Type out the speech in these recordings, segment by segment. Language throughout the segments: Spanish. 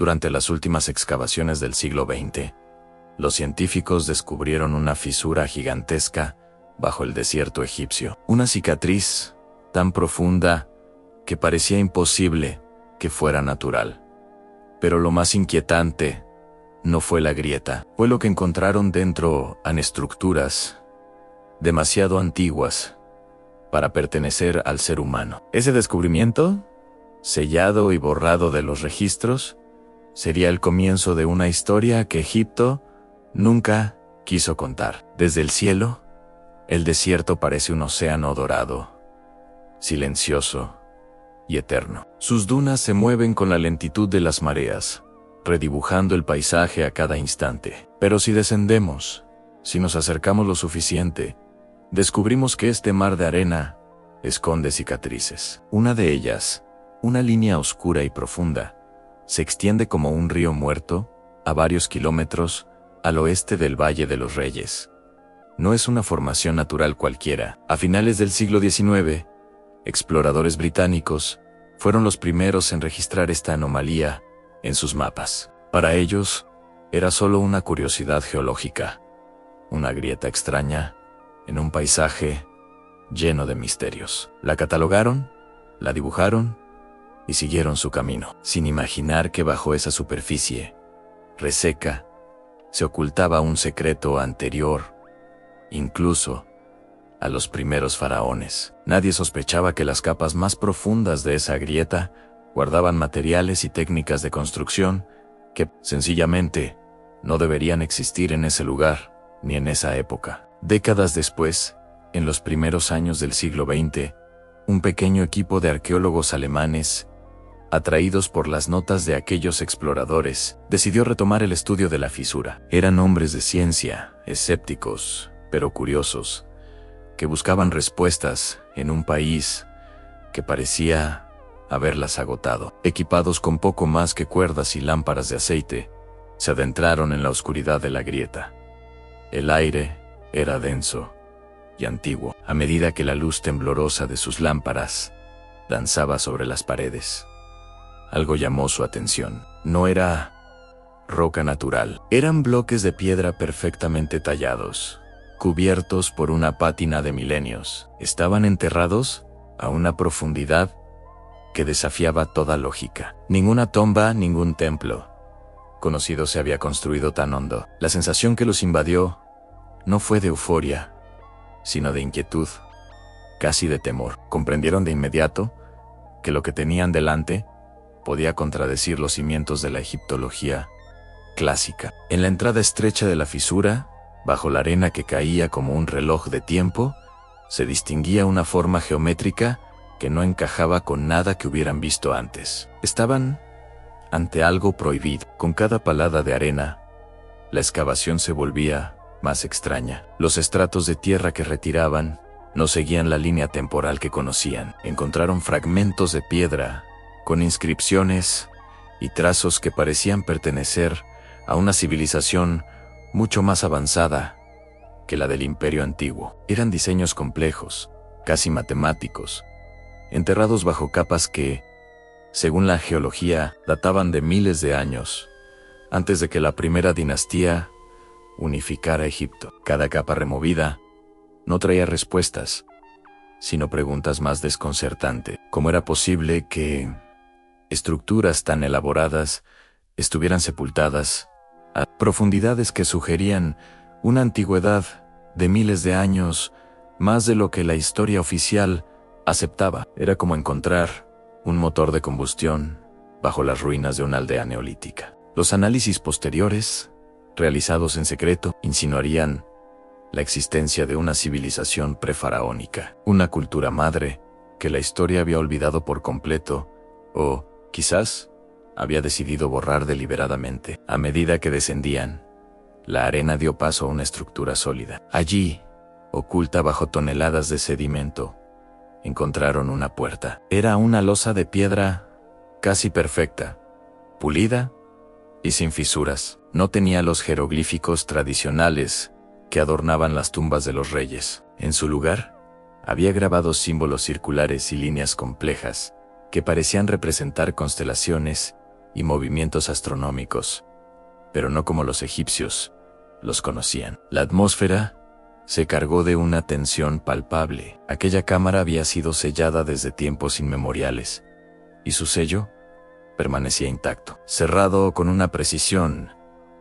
Durante las últimas excavaciones del siglo XX, los científicos descubrieron una fisura gigantesca bajo el desierto egipcio. Una cicatriz tan profunda que parecía imposible que fuera natural. Pero lo más inquietante no fue la grieta, fue lo que encontraron dentro en estructuras demasiado antiguas para pertenecer al ser humano. Ese descubrimiento, sellado y borrado de los registros, sería el comienzo de una historia que Egipto nunca quiso contar. Desde el cielo, el desierto parece un océano dorado, silencioso y eterno. Sus dunas se mueven con la lentitud de las mareas, redibujando el paisaje a cada instante. Pero si descendemos, si nos acercamos lo suficiente, descubrimos que este mar de arena esconde cicatrices. Una de ellas, una línea oscura y profunda, se extiende como un río muerto a varios kilómetros al oeste del Valle de los Reyes. No es una formación natural cualquiera. A finales del siglo XIX, exploradores británicos fueron los primeros en registrar esta anomalía en sus mapas. Para ellos, era solo una curiosidad geológica, una grieta extraña en un paisaje lleno de misterios. La catalogaron, la dibujaron y siguieron su camino, sin imaginar que bajo esa superficie reseca se ocultaba un secreto anterior, incluso a los primeros faraones. Nadie sospechaba que las capas más profundas de esa grieta guardaban materiales y técnicas de construcción que, sencillamente, no deberían existir en ese lugar ni en esa época. Décadas después, en los primeros años del siglo XX, un pequeño equipo de arqueólogos alemanes, atraídos por las notas de aquellos exploradores, decidió retomar el estudio de la fisura. Eran hombres de ciencia, escépticos, pero curiosos, que buscaban respuestas en un país que parecía haberlas agotado. Equipados con poco más que cuerdas y lámparas de aceite, se adentraron en la oscuridad de la grieta. El aire era denso y antiguo, a medida que la luz temblorosa de sus lámparas danzaba sobre las paredes. Algo llamó su atención. No era roca natural. Eran bloques de piedra perfectamente tallados, cubiertos por una pátina de milenios. Estaban enterrados a una profundidad que desafiaba toda lógica. Ninguna tumba, ningún templo conocido se había construido tan hondo. La sensación que los invadió no fue de euforia, sino de inquietud, casi de temor. Comprendieron de inmediato que lo que tenían delante podía contradecir los cimientos de la egiptología clásica. En la entrada estrecha de la fisura, bajo la arena que caía como un reloj de tiempo, se distinguía una forma geométrica que no encajaba con nada que hubieran visto antes. Estaban ante algo prohibido. Con cada palada de arena, la excavación se volvía más extraña. Los estratos de tierra que retiraban no seguían la línea temporal que conocían. Encontraron fragmentos de piedra con inscripciones y trazos que parecían pertenecer a una civilización mucho más avanzada que la del Imperio Antiguo. Eran diseños complejos, casi matemáticos, enterrados bajo capas que, según la geología, databan de miles de años, antes de que la primera dinastía unificara Egipto. Cada capa removida no traía respuestas, sino preguntas más desconcertantes. ¿Cómo era posible que estructuras tan elaboradas estuvieran sepultadas a profundidades que sugerían una antigüedad de miles de años, más de lo que la historia oficial aceptaba? Era como encontrar un motor de combustión bajo las ruinas de una aldea neolítica. Los análisis posteriores, realizados en secreto, insinuarían la existencia de una civilización prefaraónica, una cultura madre que la historia había olvidado por completo, o quizás había decidido borrar deliberadamente. A medida que descendían, la arena dio paso a una estructura sólida. Allí, oculta bajo toneladas de sedimento, encontraron una puerta. Era una losa de piedra casi perfecta, pulida y sin fisuras. No tenía los jeroglíficos tradicionales que adornaban las tumbas de los reyes. En su lugar, había grabados símbolos circulares y líneas complejas que parecían representar constelaciones y movimientos astronómicos, pero no como los egipcios los conocían. La atmósfera se cargó de una tensión palpable. Aquella cámara había sido sellada desde tiempos inmemoriales, y su sello permanecía intacto, cerrado con una precisión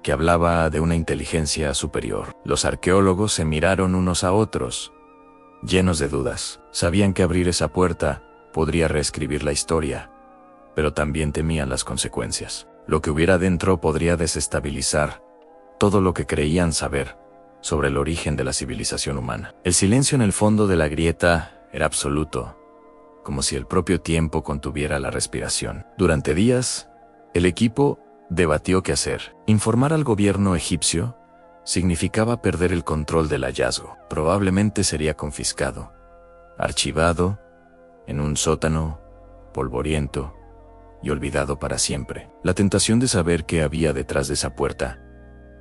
que hablaba de una inteligencia superior. Los arqueólogos se miraron unos a otros, llenos de dudas. Sabían que abrir esa puerta podría reescribir la historia, pero también temían las consecuencias. Lo que hubiera dentro podría desestabilizar todo lo que creían saber sobre el origen de la civilización humana. El silencio en el fondo de la grieta era absoluto, como si el propio tiempo contuviera la respiración. Durante días, el equipo debatió qué hacer. Informar al gobierno egipcio significaba perder el control del hallazgo. Probablemente sería confiscado, archivado, en un sótano, polvoriento y olvidado para siempre. La tentación de saber qué había detrás de esa puerta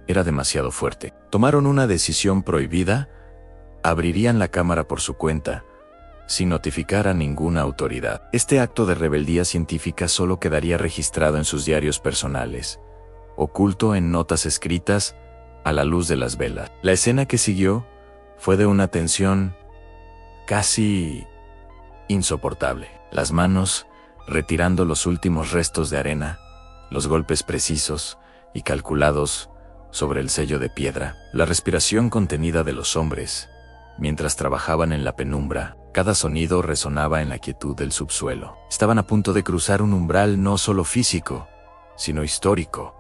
era demasiado fuerte. Tomaron una decisión prohibida: abrirían la cámara por su cuenta, sin notificar a ninguna autoridad. Este acto de rebeldía científica solo quedaría registrado en sus diarios personales, oculto en notas escritas a la luz de las velas. La escena que siguió fue de una tensión casi insoportable. Las manos retirando los últimos restos de arena, los golpes precisos y calculados sobre el sello de piedra, la respiración contenida de los hombres mientras trabajaban en la penumbra. Cada sonido resonaba en la quietud del subsuelo. Estaban a punto de cruzar un umbral no solo físico, sino histórico,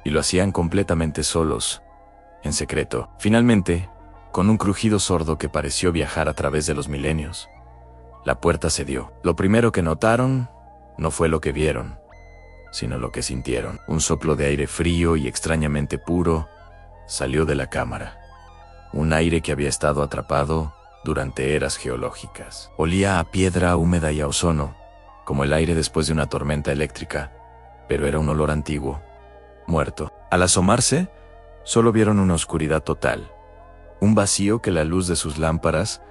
y lo hacían completamente solos, en secreto. Finalmente, con un crujido sordo que pareció viajar a través de los milenios, la puerta cedió. Lo primero que notaron no fue lo que vieron, sino lo que sintieron. Un soplo de aire frío y extrañamente puro salió de la cámara. Un aire que había estado atrapado durante eras geológicas. Olía a piedra húmeda y a ozono, como el aire después de una tormenta eléctrica, pero era un olor antiguo, muerto. Al asomarse, solo vieron una oscuridad total, un vacío que la luz de sus lámparas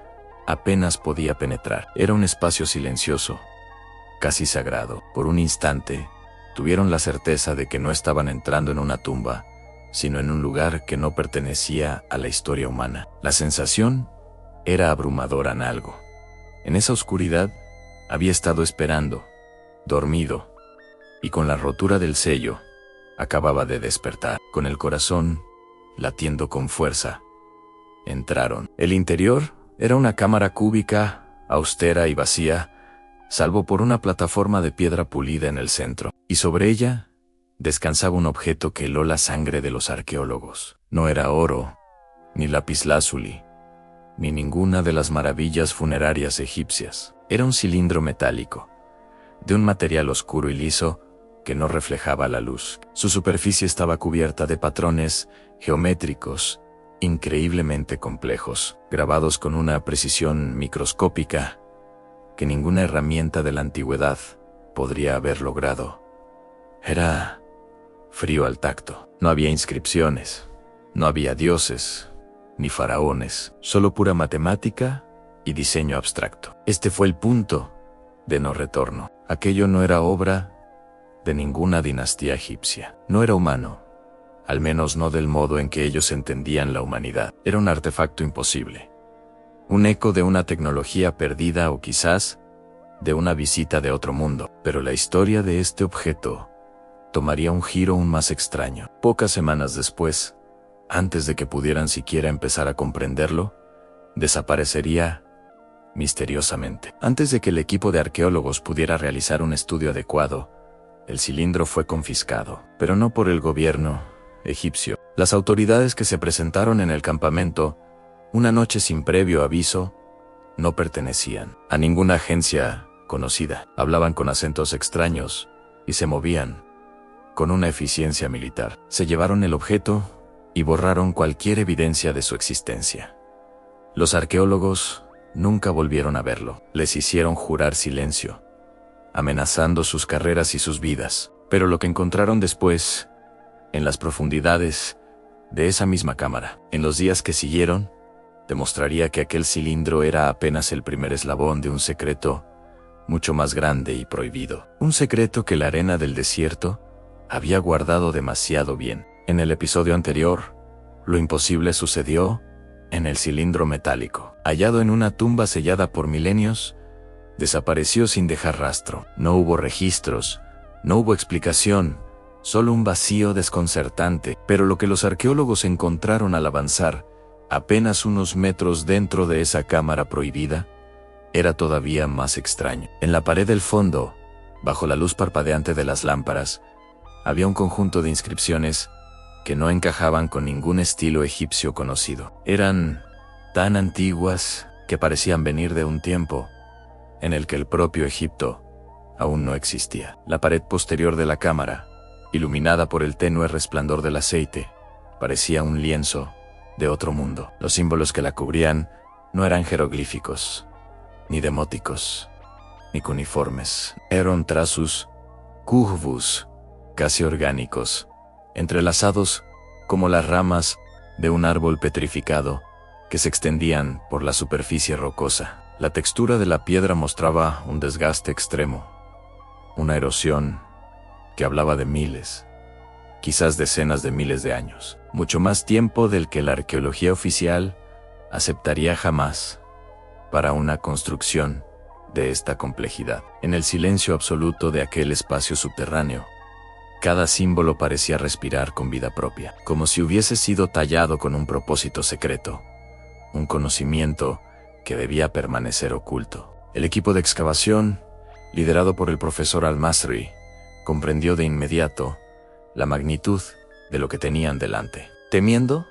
apenas podía penetrar. Era un espacio silencioso, casi sagrado. Por un instante, tuvieron la certeza de que no estaban entrando en una tumba, sino en un lugar que no pertenecía a la historia humana. La sensación era abrumadora en algo. En esa oscuridad había estado esperando, dormido, y con la rotura del sello, acababa de despertar. Con el corazón latiendo con fuerza, entraron. El interior era una cámara cúbica, austera y vacía, salvo por una plataforma de piedra pulida en el centro, y sobre ella descansaba un objeto que heló la sangre de los arqueólogos. No era oro, ni lapislázuli, ni ninguna de las maravillas funerarias egipcias. Era un cilindro metálico, de un material oscuro y liso que no reflejaba la luz. Su superficie estaba cubierta de patrones geométricos increíblemente complejos, grabados con una precisión microscópica que ninguna herramienta de la antigüedad podría haber logrado. Era frío al tacto. No había inscripciones, no había dioses, ni faraones, solo pura matemática y diseño abstracto. Este fue el punto de no retorno. Aquello no era obra de ninguna dinastía egipcia. No era humano, al menos no del modo en que ellos entendían la humanidad. Era un artefacto imposible, un eco de una tecnología perdida o quizás de una visita de otro mundo. Pero la historia de este objeto tomaría un giro aún más extraño. Pocas semanas después, antes de que pudieran siquiera empezar a comprenderlo, desaparecería misteriosamente. Antes de que el equipo de arqueólogos pudiera realizar un estudio adecuado, el cilindro fue confiscado, pero no por el gobierno egipcio. Las autoridades que se presentaron en el campamento una noche sin previo aviso no pertenecían a ninguna agencia conocida. Hablaban con acentos extraños y se movían con una eficiencia militar. Se llevaron el objeto y borraron cualquier evidencia de su existencia. Los arqueólogos nunca volvieron a verlo. Les hicieron jurar silencio, amenazando sus carreras y sus vidas. Pero lo que encontraron después, en las profundidades de esa misma cámara, en los días que siguieron, demostraría que aquel cilindro era apenas el primer eslabón de un secreto mucho más grande y prohibido. Un secreto que la arena del desierto había guardado demasiado bien. En el episodio anterior, lo imposible sucedió en el cilindro metálico. Hallado en una tumba sellada por milenios, desapareció sin dejar rastro. No hubo registros, no hubo explicación, solo un vacío desconcertante. Pero lo que los arqueólogos encontraron al avanzar apenas unos metros dentro de esa cámara prohibida era todavía más extraño. En la pared del fondo, bajo la luz parpadeante de las lámparas, había un conjunto de inscripciones que no encajaban con ningún estilo egipcio conocido. Eran tan antiguas que parecían venir de un tiempo en el que el propio Egipto aún no existía. La pared posterior de la cámara, iluminada por el tenue resplandor del aceite, parecía un lienzo de otro mundo. Los símbolos que la cubrían no eran jeroglíficos, ni demóticos, ni cuneiformes. Eran trazos cujvus, casi orgánicos, entrelazados como las ramas de un árbol petrificado que se extendían por la superficie rocosa. La textura de la piedra mostraba un desgaste extremo, una erosión que hablaba de miles, quizás decenas de miles de años, mucho más tiempo del que la arqueología oficial aceptaría jamás para una construcción de esta complejidad. En el silencio absoluto de aquel espacio subterráneo, cada símbolo parecía respirar con vida propia, como si hubiese sido tallado con un propósito secreto, un conocimiento que debía permanecer oculto. El equipo de excavación, liderado por el profesor Al-Masri, comprendió de inmediato la magnitud de lo que tenían delante, temiendo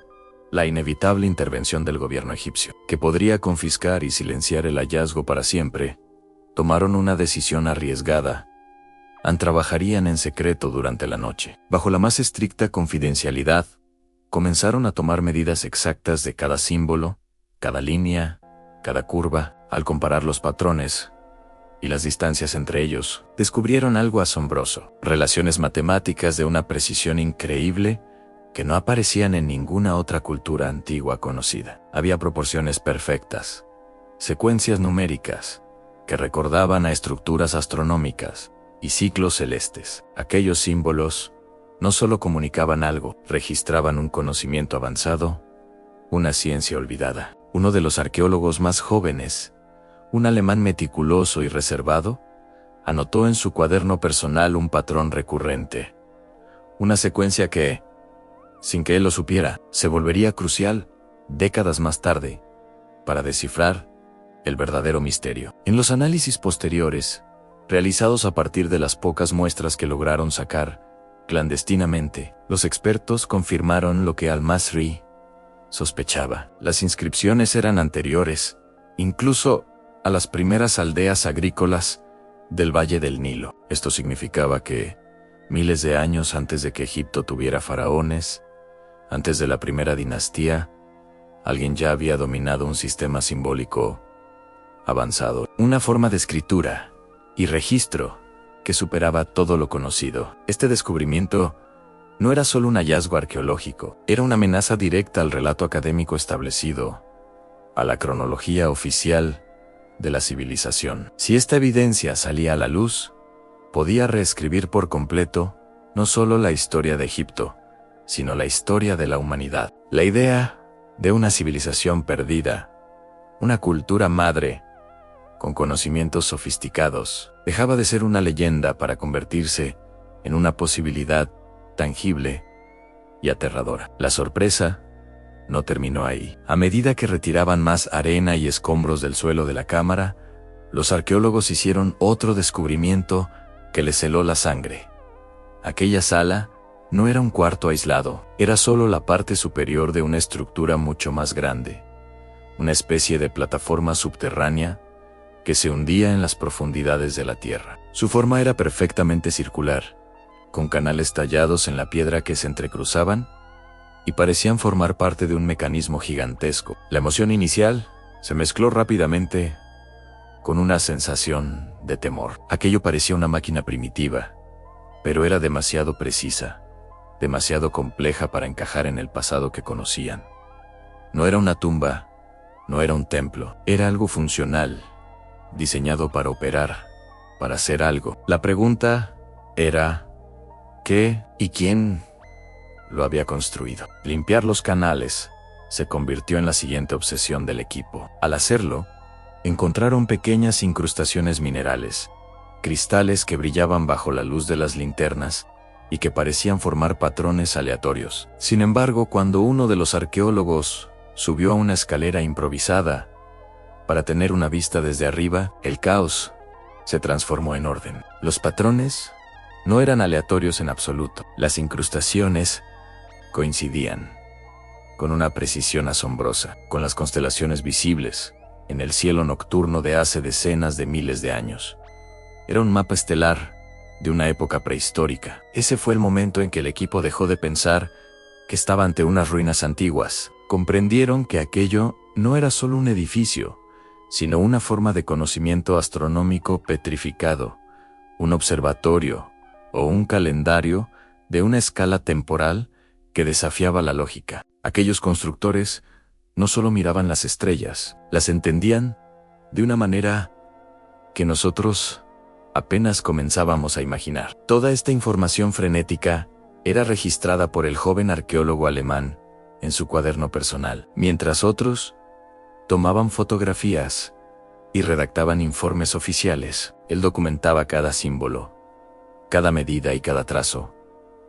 la inevitable intervención del gobierno egipcio, que podría confiscar y silenciar el hallazgo para siempre. Tomaron una decisión arriesgada. Trabajarían en secreto durante la noche. Bajo la más estricta confidencialidad, comenzaron a tomar medidas exactas de cada símbolo, cada línea, cada curva. Al comparar los patrones y las distancias entre ellos, descubrieron algo asombroso: relaciones matemáticas de una precisión increíble que no aparecían en ninguna otra cultura antigua conocida. Había proporciones perfectas, secuencias numéricas que recordaban a estructuras astronómicas y ciclos celestes. Aquellos símbolos no solo comunicaban algo, registraban un conocimiento avanzado, una ciencia olvidada. Uno de los arqueólogos más jóvenes, un alemán meticuloso y reservado, anotó en su cuaderno personal un patrón recurrente, una secuencia que, sin que él lo supiera, se volvería crucial décadas más tarde para descifrar el verdadero misterio. En los análisis posteriores, realizados a partir de las pocas muestras que lograron sacar clandestinamente, los expertos confirmaron lo que Al-Masri sospechaba. Las inscripciones eran anteriores, incluso a las primeras aldeas agrícolas del Valle del Nilo. Esto significaba que, miles de años antes de que Egipto tuviera faraones, antes de la primera dinastía, alguien ya había dominado un sistema simbólico avanzado, una forma de escritura y registro que superaba todo lo conocido. Este descubrimiento no era solo un hallazgo arqueológico, era una amenaza directa al relato académico establecido, a la cronología oficial de la civilización. Si esta evidencia salía a la luz, podía reescribir por completo no solo la historia de Egipto, sino la historia de la humanidad. La idea de una civilización perdida, una cultura madre, con conocimientos sofisticados, dejaba de ser una leyenda para convertirse en una posibilidad tangible y aterradora. La sorpresa no terminó ahí. A medida que retiraban más arena y escombros del suelo de la cámara, los arqueólogos hicieron otro descubrimiento que les heló la sangre. Aquella sala no era un cuarto aislado, era solo la parte superior de una estructura mucho más grande, una especie de plataforma subterránea que se hundía en las profundidades de la tierra. Su forma era perfectamente circular, con canales tallados en la piedra que se entrecruzaban y parecían formar parte de un mecanismo gigantesco. La emoción inicial se mezcló rápidamente con una sensación de temor. Aquello parecía una máquina primitiva, pero era demasiado precisa, demasiado compleja para encajar en el pasado que conocían. No era una tumba, no era un templo, era algo funcional, diseñado para operar para hacer algo. La pregunta era, ¿qué y quién lo había construido? Limpiar los canales se convirtió en la siguiente obsesión del equipo. Al hacerlo, encontraron pequeñas incrustaciones minerales, cristales que brillaban bajo la luz de las linternas y que parecían formar patrones aleatorios. Sin embargo, cuando uno de los arqueólogos subió a una escalera improvisada para tener una vista desde arriba, el caos se transformó en orden. Los patrones no eran aleatorios en absoluto. Las incrustaciones coincidían con una precisión asombrosa, con las constelaciones visibles en el cielo nocturno de hace decenas de miles de años. Era un mapa estelar de una época prehistórica. Ese fue el momento en que el equipo dejó de pensar que estaba ante unas ruinas antiguas. Comprendieron que aquello no era solo un edificio, sino una forma de conocimiento astronómico petrificado, un observatorio o un calendario de una escala temporal que desafiaba la lógica. Aquellos constructores no solo miraban las estrellas, las entendían de una manera que nosotros apenas comenzábamos a imaginar. Toda esta información frenética era registrada por el joven arqueólogo alemán en su cuaderno personal, mientras otros tomaban fotografías y redactaban informes oficiales. Él documentaba cada símbolo, cada medida y cada trazo,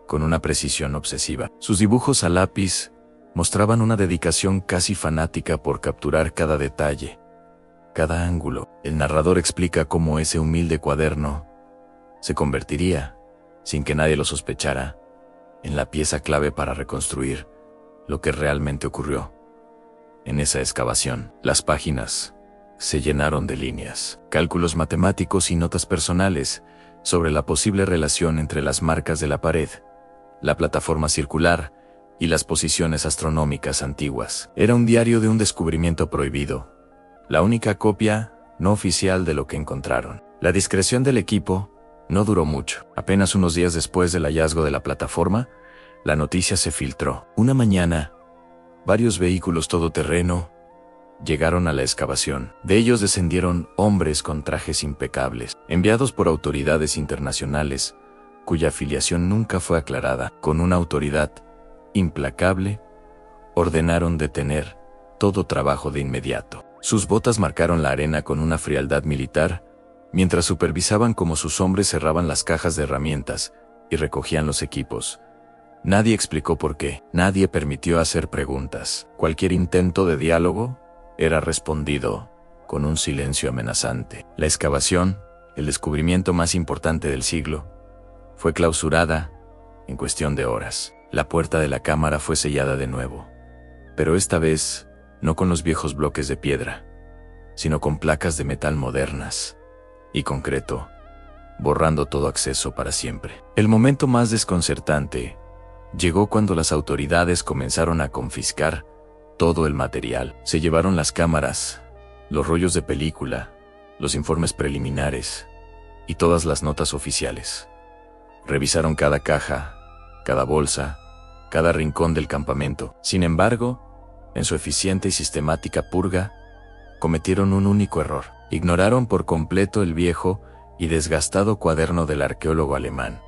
con una precisión obsesiva. Sus dibujos a lápiz mostraban una dedicación casi fanática por capturar cada detalle, cada ángulo. El narrador explica cómo ese humilde cuaderno se convertiría, sin que nadie lo sospechara, en la pieza clave para reconstruir lo que realmente ocurrió. En esa excavación, las páginas se llenaron de líneas, cálculos matemáticos y notas personales sobre la posible relación entre las marcas de la pared, la plataforma circular y las posiciones astronómicas antiguas. Era un diario de un descubrimiento prohibido, la única copia no oficial de lo que encontraron. La discreción del equipo no duró mucho. Apenas unos días después del hallazgo de la plataforma, la noticia se filtró. Una mañana, varios vehículos todoterreno llegaron a la excavación. De ellos descendieron hombres con trajes impecables, enviados por autoridades internacionales, cuya afiliación nunca fue aclarada. Con una autoridad implacable, ordenaron detener todo trabajo de inmediato. Sus botas marcaron la arena con una frialdad militar, mientras supervisaban cómo sus hombres cerraban las cajas de herramientas y recogían los equipos. Nadie explicó por qué, nadie permitió hacer preguntas. Cualquier intento de diálogo era respondido con un silencio amenazante. La excavación, el descubrimiento más importante del siglo, fue clausurada en cuestión de horas. La puerta de la cámara fue sellada de nuevo, pero esta vez no con los viejos bloques de piedra, sino con placas de metal modernas y concreto, borrando todo acceso para siempre. El momento más desconcertante llegó cuando las autoridades comenzaron a confiscar todo el material. Se llevaron las cámaras, los rollos de película, los informes preliminares y todas las notas oficiales. Revisaron cada caja, cada bolsa, cada rincón del campamento. Sin embargo, en su eficiente y sistemática purga, cometieron un único error. Ignoraron por completo el viejo y desgastado cuaderno del arqueólogo alemán,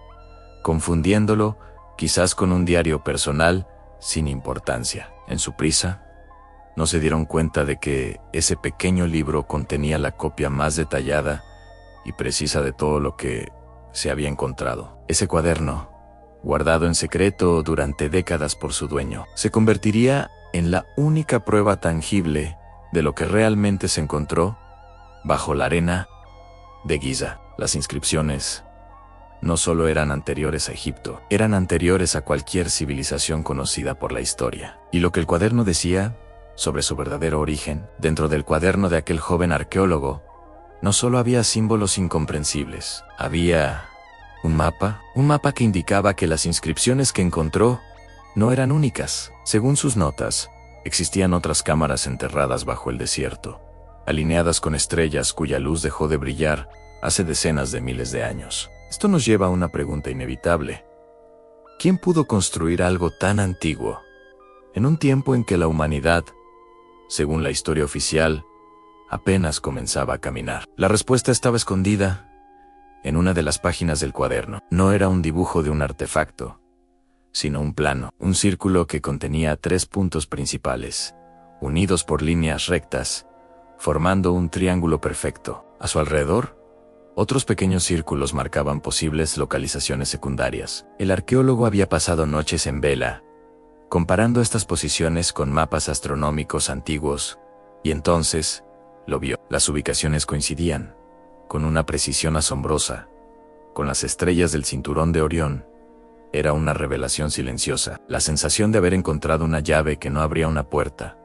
confundiéndolo quizás con un diario personal sin importancia. En su prisa, no se dieron cuenta de que ese pequeño libro contenía la copia más detallada y precisa de todo lo que se había encontrado. Ese cuaderno, guardado en secreto durante décadas por su dueño, se convertiría en la única prueba tangible de lo que realmente se encontró bajo la arena de Giza. Las inscripciones no solo eran anteriores a Egipto, eran anteriores a cualquier civilización conocida por la historia. Y lo que el cuaderno decía sobre su verdadero origen, dentro del cuaderno de aquel joven arqueólogo, no solo había símbolos incomprensibles, había un mapa que indicaba que las inscripciones que encontró no eran únicas. Según sus notas, existían otras cámaras enterradas bajo el desierto, alineadas con estrellas cuya luz dejó de brillar hace decenas de miles de años. Esto nos lleva a una pregunta inevitable. ¿Quién pudo construir algo tan antiguo en un tiempo en que la humanidad, según la historia oficial, apenas comenzaba a caminar? La respuesta estaba escondida en una de las páginas del cuaderno. No era un dibujo de un artefacto, sino un plano, un círculo que contenía 3 puntos principales, unidos por líneas rectas, formando un triángulo perfecto. A su alrededor, otros pequeños círculos marcaban posibles localizaciones secundarias. El arqueólogo había pasado noches en vela, comparando estas posiciones con mapas astronómicos antiguos, y entonces lo vio. Las ubicaciones coincidían, con una precisión asombrosa, con las estrellas del cinturón de Orión. Era una revelación silenciosa, la sensación de haber encontrado una llave que no abría una puerta,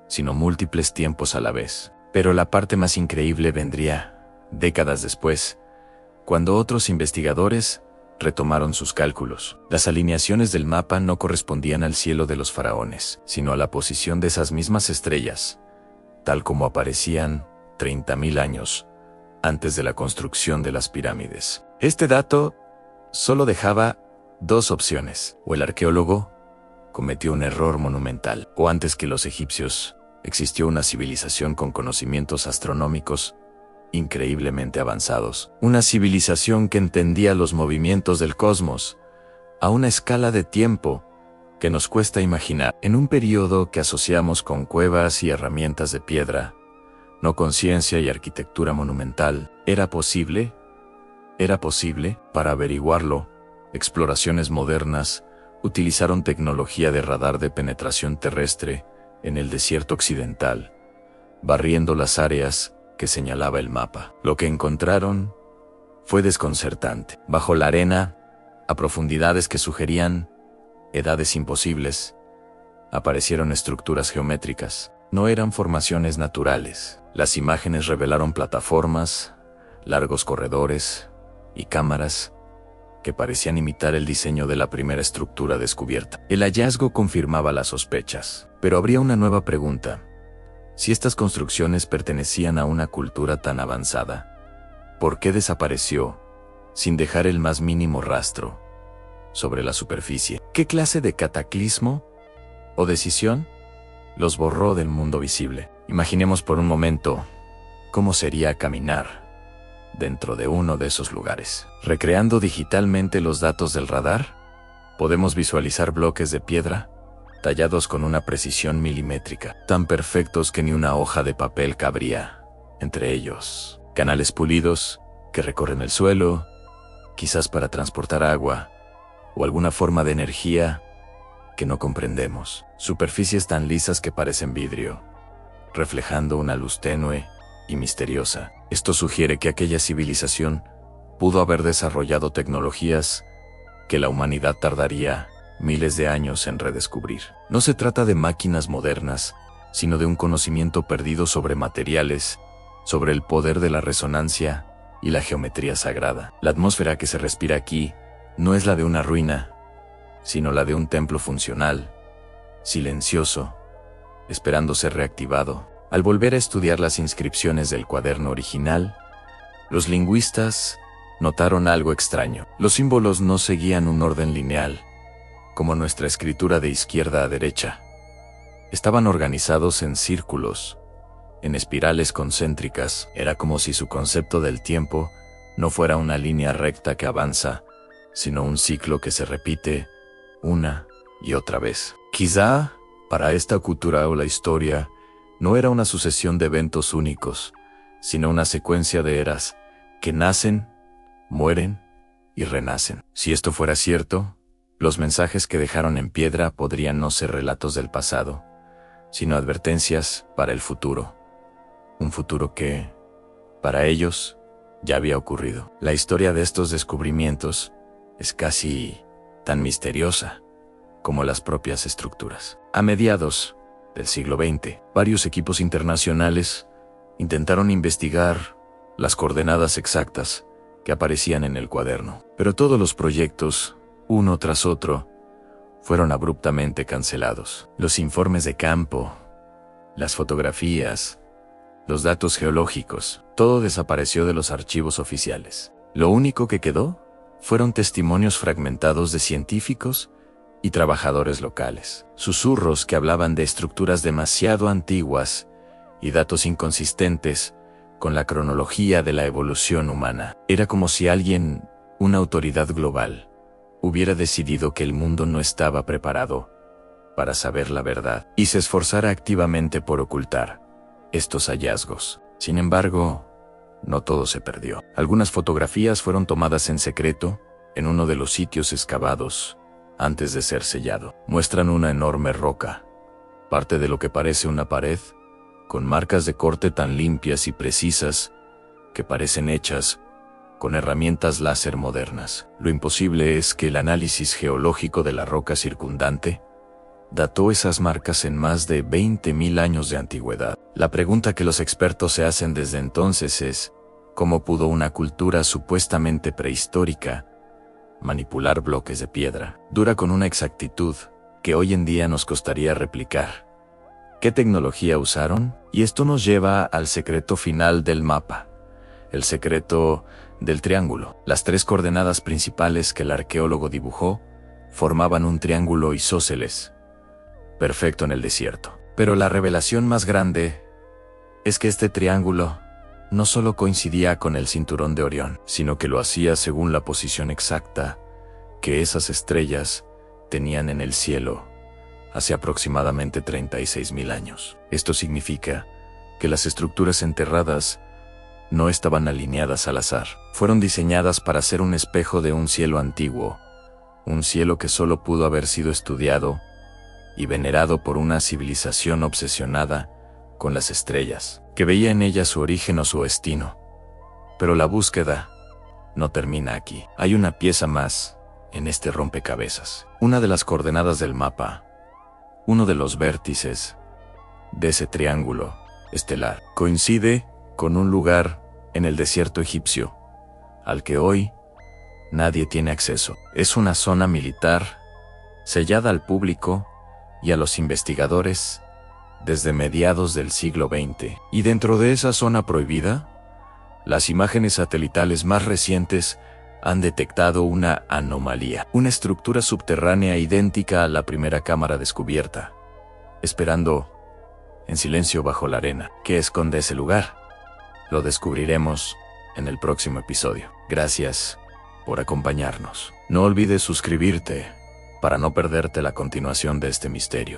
sino múltiples tiempos a la vez. Pero la parte más increíble vendría décadas después, cuando otros investigadores retomaron sus cálculos. Las alineaciones del mapa no correspondían al cielo de los faraones, sino a la posición de esas mismas estrellas, tal como aparecían 30.000 años antes de la construcción de las pirámides. Este dato solo dejaba 2 opciones: o el arqueólogo cometió un error monumental, o antes que los egipcios, existió una civilización con conocimientos astronómicos increíblemente avanzados. Una civilización que entendía los movimientos del cosmos a una escala de tiempo que nos cuesta imaginar. En un periodo que asociamos con cuevas y herramientas de piedra, no con ciencia y arquitectura monumental, ¿era posible? Para averiguarlo, exploraciones modernas utilizaron tecnología de radar de penetración terrestre en el desierto occidental, barriendo las áreas que señalaba el mapa. Lo que encontraron fue desconcertante. Bajo la arena, a profundidades que sugerían edades imposibles, aparecieron estructuras geométricas. No eran formaciones naturales. Las imágenes revelaron plataformas, largos corredores y cámaras que parecían imitar el diseño de la primera estructura descubierta. El hallazgo confirmaba las sospechas, pero habría una nueva pregunta. Si estas construcciones pertenecían a una cultura tan avanzada, ¿por qué desapareció sin dejar el más mínimo rastro sobre la superficie? ¿Qué clase de cataclismo o decisión los borró del mundo visible? Imaginemos por un momento cómo sería caminar dentro de uno de esos lugares. Recreando digitalmente los datos del radar, podemos visualizar bloques de piedra tallados con una precisión milimétrica, tan perfectos que ni una hoja de papel cabría entre ellos. Canales pulidos que recorren el suelo, quizás para transportar agua o alguna forma de energía que no comprendemos. Superficies tan lisas que parecen vidrio, reflejando una luz tenue y misteriosa. Esto sugiere que aquella civilización pudo haber desarrollado tecnologías que la humanidad tardaría miles de años en redescubrir. No se trata de máquinas modernas, sino de un conocimiento perdido sobre materiales, sobre el poder de la resonancia y la geometría sagrada. La atmósfera que se respira aquí no es la de una ruina, sino la de un templo funcional, silencioso, esperando ser reactivado. Al volver a estudiar las inscripciones del cuaderno original, los lingüistas notaron algo extraño. Los símbolos no seguían un orden lineal, como nuestra escritura de izquierda a derecha. Estaban organizados en círculos, en espirales concéntricas. Era como si su concepto del tiempo no fuera una línea recta que avanza, sino un ciclo que se repite una y otra vez. Quizá, para esta cultura o la historia, no era una sucesión de eventos únicos, sino una secuencia de eras que nacen, mueren y renacen. Si esto fuera cierto, los mensajes que dejaron en piedra podrían no ser relatos del pasado, sino advertencias para el futuro. Un futuro que, para ellos, ya había ocurrido. La historia de estos descubrimientos es casi tan misteriosa como las propias estructuras. A mediados del siglo XX, varios equipos internacionales intentaron investigar las coordenadas exactas que aparecían en el cuaderno. Pero todos los proyectos, uno tras otro, fueron abruptamente cancelados. Los informes de campo, las fotografías, los datos geológicos, todo desapareció de los archivos oficiales. Lo único que quedó fueron testimonios fragmentados de científicos y trabajadores locales. Susurros que hablaban de estructuras demasiado antiguas y datos inconsistentes con la cronología de la evolución humana. Era como si alguien, una autoridad global, hubiera decidido que el mundo no estaba preparado para saber la verdad y se esforzara activamente por ocultar estos hallazgos. Sin embargo, no todo se perdió. Algunas fotografías fueron tomadas en secreto en uno de los sitios excavados antes de ser sellado. Muestran una enorme roca, parte de lo que parece una pared, con marcas de corte tan limpias y precisas que parecen hechas con herramientas láser modernas. Lo imposible es que el análisis geológico de la roca circundante dató esas marcas en más de 20.000 años de antigüedad. La pregunta que los expertos se hacen desde entonces es: ¿cómo pudo una cultura supuestamente prehistórica manipular bloques de piedra dura con una exactitud que hoy en día nos costaría replicar? ¿Qué tecnología usaron? Y esto nos lleva al secreto final del mapa, el secreto del triángulo. Las 3 coordenadas principales que el arqueólogo dibujó formaban un triángulo isósceles, perfecto en el desierto. Pero la revelación más grande es que este triángulo no solo coincidía con el cinturón de Orión, sino que lo hacía según la posición exacta que esas estrellas tenían en el cielo hace aproximadamente 36.000 años. Esto significa que las estructuras enterradas no estaban alineadas al azar. Fueron diseñadas para ser un espejo de un cielo antiguo, un cielo que solo pudo haber sido estudiado y venerado por una civilización obsesionada con las estrellas, que veía en ellas su origen o su destino. Pero la búsqueda no termina aquí. Hay una pieza más en este rompecabezas. Una de las coordenadas del mapa, uno de los vértices de ese triángulo estelar, coincide con un lugar en el desierto egipcio al que hoy nadie tiene acceso. Es una zona militar sellada al público y a los investigadores desde mediados del siglo XX. Y dentro de esa zona prohibida, las imágenes satelitales más recientes han detectado una anomalía, una estructura subterránea idéntica a la primera cámara descubierta, esperando en silencio bajo la arena. ¿Qué esconde ese lugar? Lo descubriremos en el próximo episodio. Gracias por acompañarnos. No olvides suscribirte para no perderte la continuación de este misterio.